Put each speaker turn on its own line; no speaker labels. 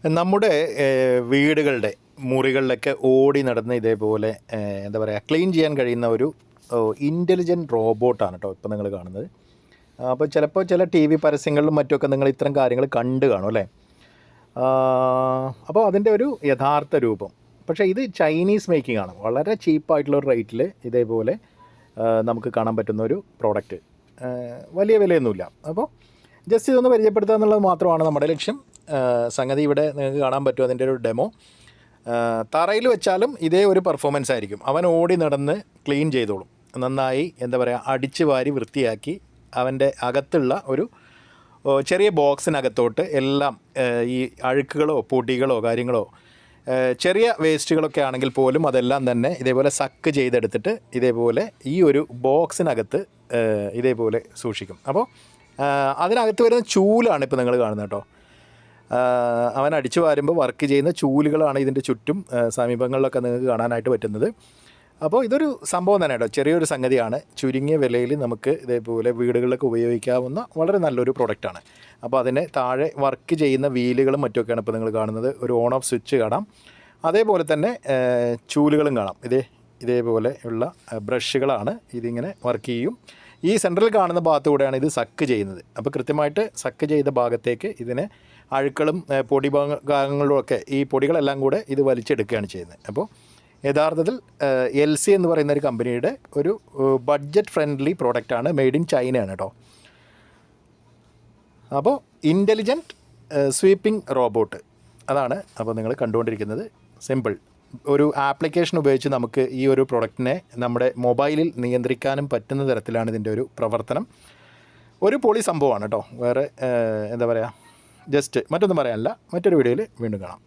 നമ്മുടെ വീടുകളുടെ മുറികളിലൊക്കെ ഓടി നടന്ന് ഇതേപോലെ എന്താ പറയുക ക്ലീൻ ചെയ്യാൻ കഴിയുന്ന ഒരു ഇൻ്റലിജൻറ്റ് റോബോട്ടാണ് കേട്ടോ ഇപ്പോൾ നിങ്ങൾ കാണുന്നത്. അപ്പോൾ ചിലപ്പോൾ ചില ടി വി പരസ്യങ്ങളിലും മറ്റുമൊക്കെ നിങ്ങൾ ഇത്തരം കാര്യങ്ങൾ കണ്ടു കാണും അല്ലേ. അപ്പോൾ അതിൻ്റെ ഒരു യഥാർത്ഥ രൂപം. പക്ഷേ ഇത് ചൈനീസ് മേക്കിംഗ് ആണ്. വളരെ ചീപ്പായിട്ടുള്ള ഒരു റേറ്റിൽ ഇതേപോലെ നമുക്ക് കാണാൻ പറ്റുന്ന ഒരു പ്രോഡക്റ്റ്. വലിയ വിലയൊന്നുമില്ല. അപ്പോൾ ജസ്റ്റ് ഇതൊന്ന് പരിചയപ്പെടുത്തുക എന്നുള്ളത് മാത്രമാണ് നമ്മുടെ ലക്ഷ്യം. സംഗതി ഇവിടെ നിങ്ങൾക്ക് കാണാൻ പറ്റും. അതിൻ്റെ ഒരു ഡെമോ തറയിൽ വെച്ചാലും ഇതേ ഒരു പെർഫോമൻസ് ആയിരിക്കും. അവൻ ഓടി നടന്ന് ക്ലീൻ ചെയ്തോളും. നന്നായി എന്താ പറയുക അടിച്ച് വാരി വൃത്തിയാക്കി അവൻ്റെ അകത്തുള്ള ഒരു ചെറിയ ബോക്സിനകത്തോട്ട് എല്ലാം ഈ അഴുക്കുകളോ പൊടികളോ കാര്യങ്ങളോ ചെറിയ വേസ്റ്റുകളൊക്കെ ആണെങ്കിൽ പോലും അതെല്ലാം തന്നെ ഇതേപോലെ സക്ക് ചെയ്തെടുത്തിട്ട് ഇതേപോലെ ഈ ഒരു ബോക്സിനകത്ത് ഇതേപോലെ സൂക്ഷിക്കും. അപ്പോൾ അതിനകത്ത് വരുന്ന ചൂലാണ് ഇപ്പോൾ നിങ്ങൾ കാണുന്നത് കേട്ടോ. അവൻ അടിച്ചു വാരുമ്പോൾ വർക്ക് ചെയ്യുന്ന ചൂലുകളാണ് ഇതിൻ്റെ ചുറ്റും സമീപങ്ങളിലൊക്കെ നിങ്ങൾക്ക് കാണാനായിട്ട് പറ്റുന്നത്. അപ്പോൾ ഇതൊരു സംഭവം തന്നെ കേട്ടോ. ചെറിയൊരു സംഗതിയാണ്. ചുരുങ്ങിയ വിലയിൽ നമുക്ക് ഇതേപോലെ വീടുകളിലൊക്കെ ഉപയോഗിക്കാവുന്ന വളരെ നല്ലൊരു പ്രൊഡക്റ്റാണ്. അപ്പോൾ അതിന് താഴെ വർക്ക് ചെയ്യുന്ന വീലുകളും മറ്റുമൊക്കെയാണ് ഇപ്പോൾ നിങ്ങൾ കാണുന്നത്. ഒരു ഓൺ ഓഫ് സ്വിച്ച് കാണാം. അതേപോലെ തന്നെ ചൂലുകളും കാണാം. ഇതേപോലെ ഉള്ള ബ്രഷുകളാണ്. ഇതിങ്ങനെ വർക്ക് ചെയ്യും. ഈ സെൻട്രൽ കാണുന്ന ഭാഗത്തുകൂടെയാണ് ഇത് സക്ക് ചെയ്യുന്നത്. അപ്പോൾ കൃത്യമായിട്ട് സക്ക് ചെയ്ത ഭാഗത്തേക്ക് ഇതിനെ അഴുക്കളും പൊടി ഭാഗങ്ങളിലുമൊക്കെ ഈ പൊടികളെല്ലാം കൂടെ ഇത് വലിച്ചെടുക്കുകയാണ് ചെയ്യുന്നത്. അപ്പോൾ യഥാർത്ഥത്തിൽ LC എന്ന് പറയുന്ന ഒരു കമ്പനിയുടെ ഒരു ബഡ്ജറ്റ് ഫ്രണ്ട്ലി പ്രോഡക്റ്റാണ്. മെയ്ഡ് ഇൻ ചൈനയാണ് കേട്ടോ. അപ്പോൾ ഇൻ്റലിജൻറ്റ് സ്വീപ്പിംഗ് റോബോട്ട് അതാണ് അപ്പോൾ നിങ്ങൾ കണ്ടുകൊണ്ടിരിക്കുന്നത്. സിമ്പിൾ ഒരു ആപ്ലിക്കേഷൻ ഉപയോഗിച്ച് നമുക്ക് ഈ ഒരു പ്രൊഡക്റ്റിനെ നമ്മുടെ മൊബൈലിൽ നിയന്ത്രിക്കാനും പറ്റുന്ന തരത്തിലാണ് ഇതിൻ്റെ ഒരു പ്രവർത്തനം. ഒരു പൊളി സംഭവമാണ് കേട്ടോ. വേറെ എന്താ പറയുക, ജസ്റ്റ് മറ്റൊന്നും പറയാനില്ല. മറ്റൊരു വീഡിയോയിൽ വീണ്ടും കാണാം.